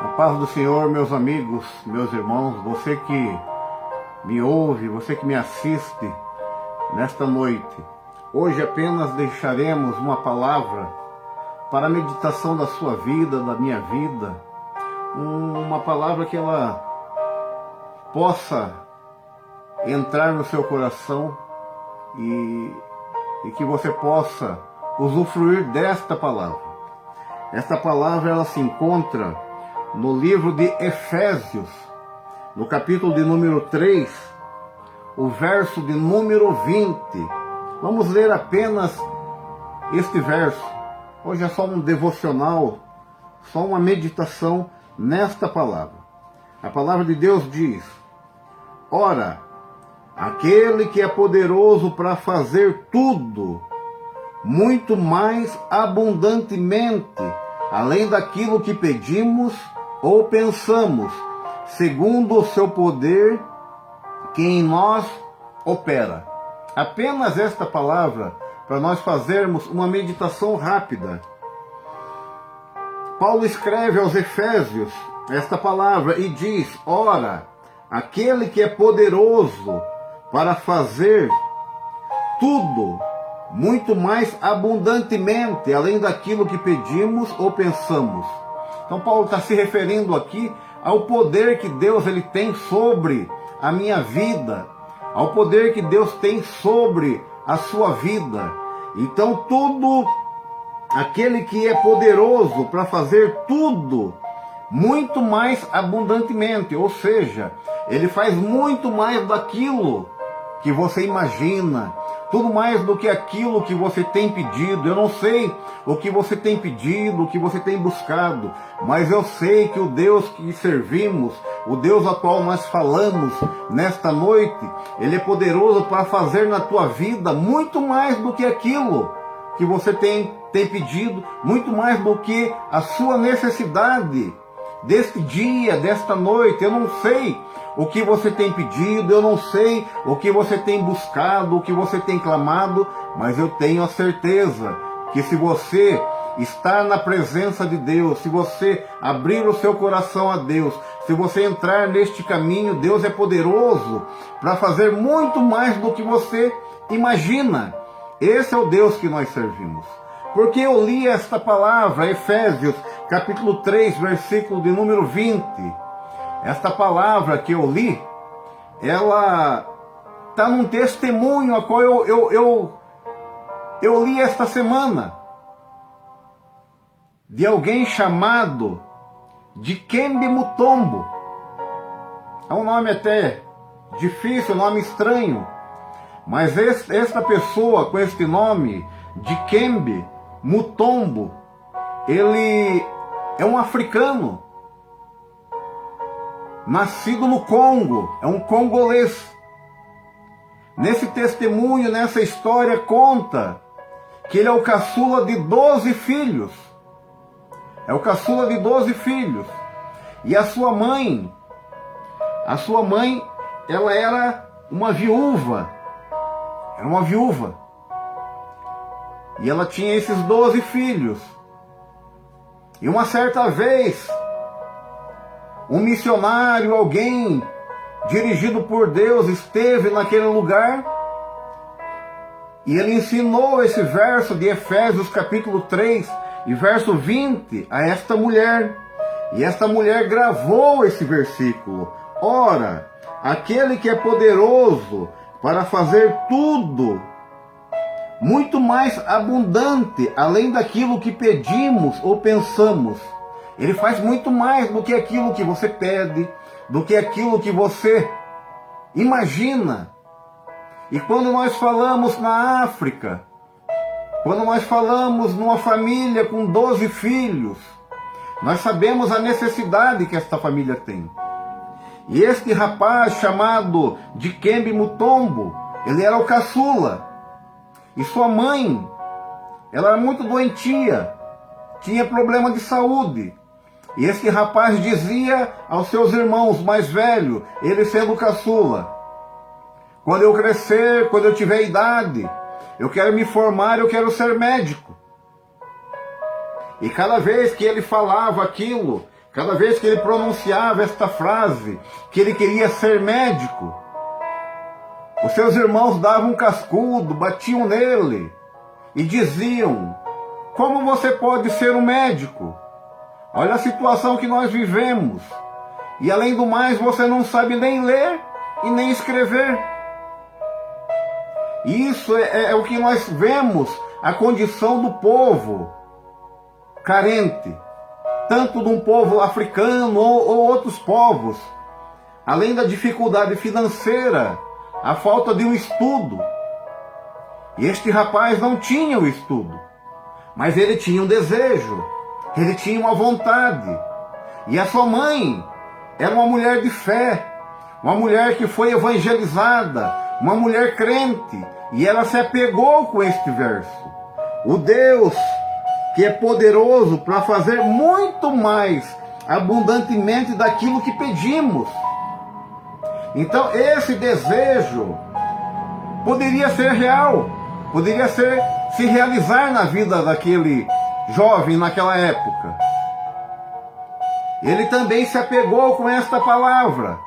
A paz do Senhor, meus amigos, meus irmãos, você que me ouve, você que me assiste nesta noite. Hoje apenas deixaremos uma palavra para a meditação da sua vida, da minha vida. Uma palavra que ela possa entrar no seu coração e que você possa usufruir desta palavra. Esta palavra ela se encontra no livro de Efésios, no capítulo de número 3, o verso de número 20. Vamos ler apenas este verso. Hoje é só um devocional, só uma meditação nesta palavra. A palavra de Deus diz: ora, aquele que é poderoso para fazer tudo, muito mais abundantemente, além daquilo que pedimos ou pensamos, segundo o seu poder que em nós opera. Apenas esta palavra para nós fazermos uma meditação rápida. Paulo escreve aos Efésios esta palavra e diz: ora, aquele que é poderoso para fazer tudo, muito mais abundantemente, além daquilo que pedimos ou pensamos. Então Paulo está se referindo aqui ao poder que Deus ele tem sobre a minha vida, ao poder que Deus tem sobre a sua vida. Então tudo, aquele que é poderoso para fazer tudo, muito mais abundantemente, ou seja, ele faz muito mais daquilo que você imagina, tudo mais do que aquilo que você tem pedido. Eu não sei o que você tem pedido, o que você tem buscado, mas eu sei que o Deus que servimos, o Deus a qual nós falamos nesta noite, Ele é poderoso para fazer na tua vida muito mais do que aquilo que você tem pedido, muito mais do que a sua necessidade deste dia, desta noite. Eu não sei o que você tem pedido, eu não sei o que você tem buscado, o que você tem clamado, mas eu tenho a certeza que se você estar na presença de Deus, se você abrir o seu coração a Deus, se você entrar neste caminho, Deus é poderoso para fazer muito mais do que você imagina. Esse é o Deus que nós servimos. Porque eu li esta palavra, Efésios, capítulo 3, versículo de número 20. Esta palavra que eu li, ela está num testemunho a qual eu li esta semana, de alguém chamado Dikembe Mutombo. É um nome até difícil, um nome estranho, mas esta pessoa com este nome, Dikembe Mutombo, ele é um africano, nascido no Congo, é um congolês. Nesse testemunho, nessa história, conta que ele é o caçula de 12 filhos. É o caçula de 12 filhos. E a sua mãe, ela era uma viúva. Era uma viúva. E ela tinha esses 12 filhos. E uma certa vez, um missionário, alguém dirigido por Deus, esteve naquele lugar e ele ensinou esse verso de Efésios capítulo 3 e verso 20 a esta mulher. E esta mulher gravou esse versículo: ora, aquele que é poderoso para fazer tudo, muito mais abundante, além daquilo que pedimos ou pensamos. Ele faz muito mais do que aquilo que você pede, do que aquilo que você imagina. E quando nós falamos na África, quando nós falamos numa família com 12 filhos, nós sabemos a necessidade que esta família tem. E este rapaz chamado Dikembe Mutombo, ele era o caçula. E sua mãe, ela era muito doentia, tinha problema de saúde. E esse rapaz dizia aos seus irmãos mais velhos, ele sendo caçula: quando eu crescer, quando eu tiver idade, eu quero me formar, eu quero ser médico. E cada vez que ele falava aquilo, Cada vez que ele pronunciava esta frase, que ele queria ser médico, os seus irmãos davam um cascudo, batiam nele e diziam: como você pode ser um médico? Olha a situação que nós vivemos. E além do mais, você não sabe nem ler e nem escrever. Isso é o que nós vemos, a condição do povo carente, tanto de um povo africano ou outros povos. Além da dificuldade financeira, a falta de um estudo. E este rapaz não tinha o estudo, mas ele tinha um desejo, ele tinha uma vontade. E a sua mãe era uma mulher de fé, uma mulher que foi evangelizada, uma mulher crente, e ela se apegou com este verso. O Deus que é poderoso para fazer muito mais abundantemente daquilo que pedimos. Então esse desejo poderia ser real, poderia se realizar na vida daquele jovem naquela época. Ele também se apegou com esta palavra.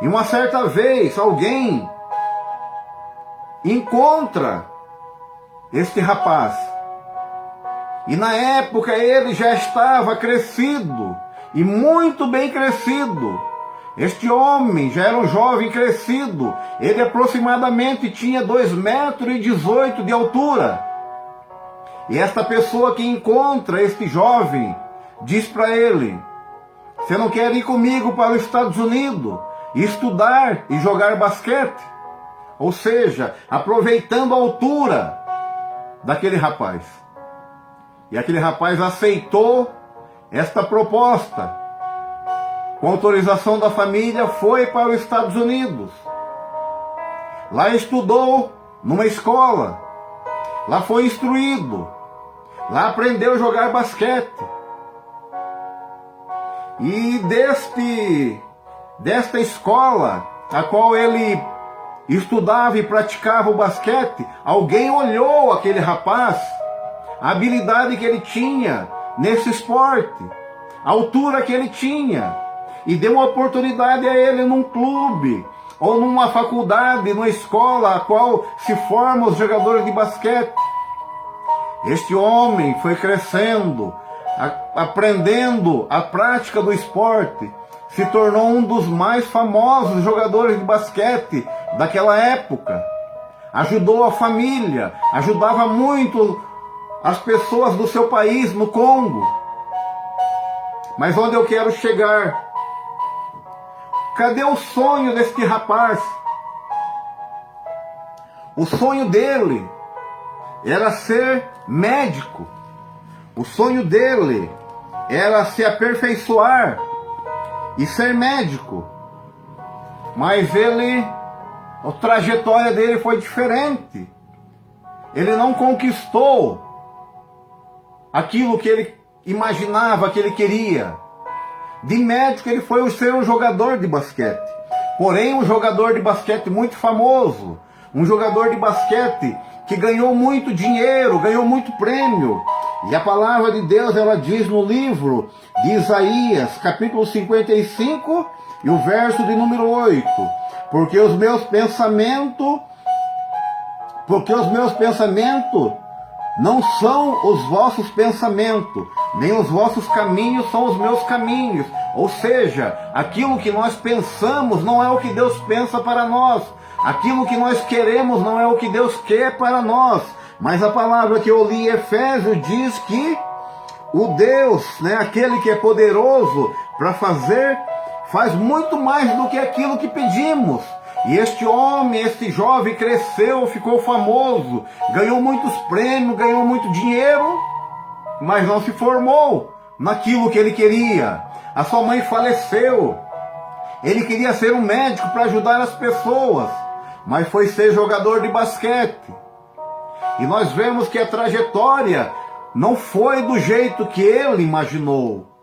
E uma certa vez alguém encontra este rapaz. E na época ele já estava crescido, e muito bem crescido. Este homem já era um jovem crescido. Ele aproximadamente tinha 2,18 metros de altura. E esta pessoa que encontra este jovem diz para ele: você não quer ir comigo para os Estados Unidos estudar e jogar basquete? Ou seja, aproveitando a altura daquele rapaz. E aquele rapaz aceitou esta proposta. Com autorização da família, foi para os Estados Unidos. Lá estudou numa escola. Lá foi instruído. Lá aprendeu a jogar basquete. E desta escola, a qual ele estudava e praticava o basquete, alguém olhou aquele rapaz, a habilidade que ele tinha nesse esporte, a altura que ele tinha, e deu uma oportunidade a ele num clube, ou numa faculdade, numa escola a qual se formam os jogadores de basquete. Este homem foi crescendo, aprendendo a prática do esporte, se tornou um dos mais famosos jogadores de basquete daquela época. Ajudou a família, ajudava muito as pessoas do seu país, no Congo. Mas onde eu quero chegar? Cadê o sonho deste rapaz? O sonho dele era ser médico. O sonho dele era se aperfeiçoar e ser médico. Mas a trajetória dele foi diferente. Ele não conquistou aquilo que ele imaginava, que ele queria. De médico ele foi ser um jogador de basquete. Porém, um jogador de basquete muito famoso. Um jogador de basquete que ganhou muito dinheiro, ganhou muito prêmio. E a palavra de Deus, ela diz no livro de Isaías, capítulo 55, e o verso de número 8. Porque os meus pensamentos não são os vossos pensamentos, nem os vossos caminhos são os meus caminhos. Ou seja, aquilo que nós pensamos não é o que Deus pensa para nós. Aquilo que nós queremos não é o que Deus quer para nós. Mas a palavra que eu li em Efésios diz que o Deus, aquele que é poderoso para fazer, faz muito mais do que aquilo que pedimos. E este homem, este jovem cresceu, ficou famoso, ganhou muitos prêmios, ganhou muito dinheiro, mas não se formou naquilo que ele queria. A sua mãe faleceu. Ele queria ser um médico para ajudar as pessoas, mas foi ser jogador de basquete. E nós vemos que a trajetória não foi do jeito que ele imaginou.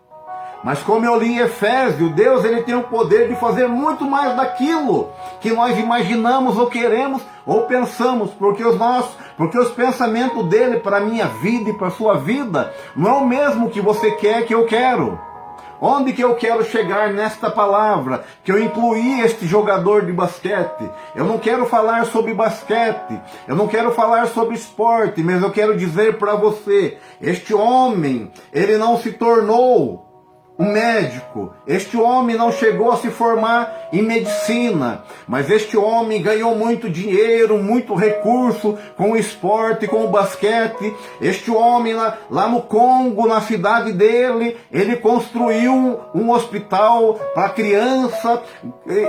Mas como eu li em Efésios, Deus ele tem o poder de fazer muito mais daquilo que nós imaginamos ou queremos ou pensamos, porque os pensamentos dele para a minha vida e para a sua vida não é o mesmo que você quer, que eu quero. Onde que eu quero chegar nesta palavra? Que eu incluí este jogador de basquete. Eu não quero falar sobre basquete, eu não quero falar sobre esporte, mas eu quero dizer para você, este homem, ele não se tornou um médico, este homem não chegou a se formar em medicina, mas este homem ganhou muito dinheiro, muito recurso com o esporte, com o basquete. Este homem lá no Congo, na cidade dele, ele construiu um hospital para criança,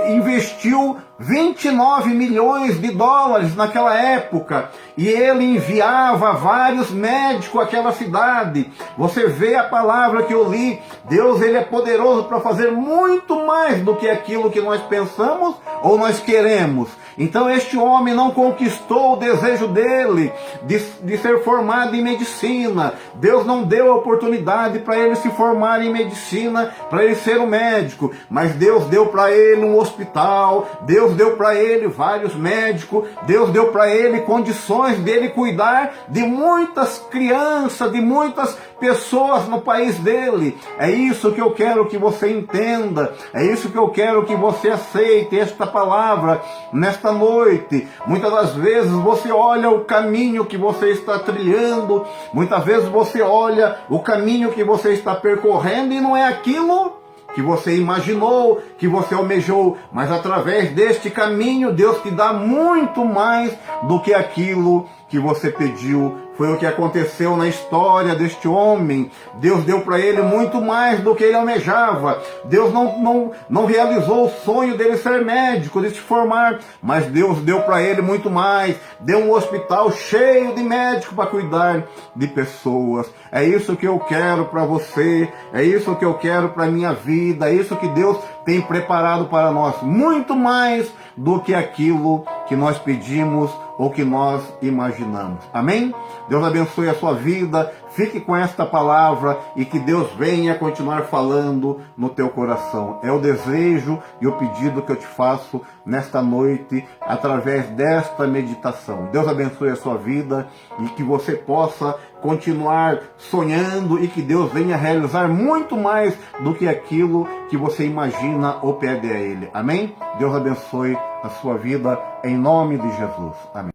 investiu 29 milhões de dólares naquela época, e ele enviava vários médicos àquela cidade. Você vê a palavra que eu li, Deus, ele é poderoso para fazer muito mais do que aquilo que nós pensamos ou nós queremos. Então este homem não conquistou o desejo dele de ser formado em medicina. Deus não deu a oportunidade para ele se formar em medicina, para ele ser um médico, mas Deus deu para ele um hospital, Deus deu para ele vários médicos, Deus deu para ele condições dele cuidar de muitas crianças, de muitas pessoas no país dele. É isso que eu quero que você entenda, é isso que eu quero que você aceite esta palavra nesta noite. Muitas das vezes você olha o caminho que você está trilhando, muitas vezes você olha o caminho que você está percorrendo e não é aquilo que você imaginou, que você almejou, mas através deste caminho Deus te dá muito mais do que aquilo que você pediu. Foi o que aconteceu na história deste homem. Deus deu para ele muito mais do que ele almejava. Deus não realizou o sonho dele ser médico, de se formar, mas Deus deu para ele muito mais. Deu um hospital cheio de médicos para cuidar de pessoas. É isso que eu quero para você, é isso que eu quero para a minha vida, é isso que Deus tem preparado para nós. Muito mais do que aquilo que nós pedimos ou que nós imaginamos. Amém? Deus abençoe a sua vida, fique com esta palavra e que Deus venha continuar falando no teu coração. É o desejo e o pedido que eu te faço nesta noite, através desta meditação. Deus abençoe a sua vida e que você possa continuar sonhando e que Deus venha realizar muito mais do que aquilo que você imagina ou pede a Ele. Amém? Deus abençoe a sua vida em nome de Jesus. Amém.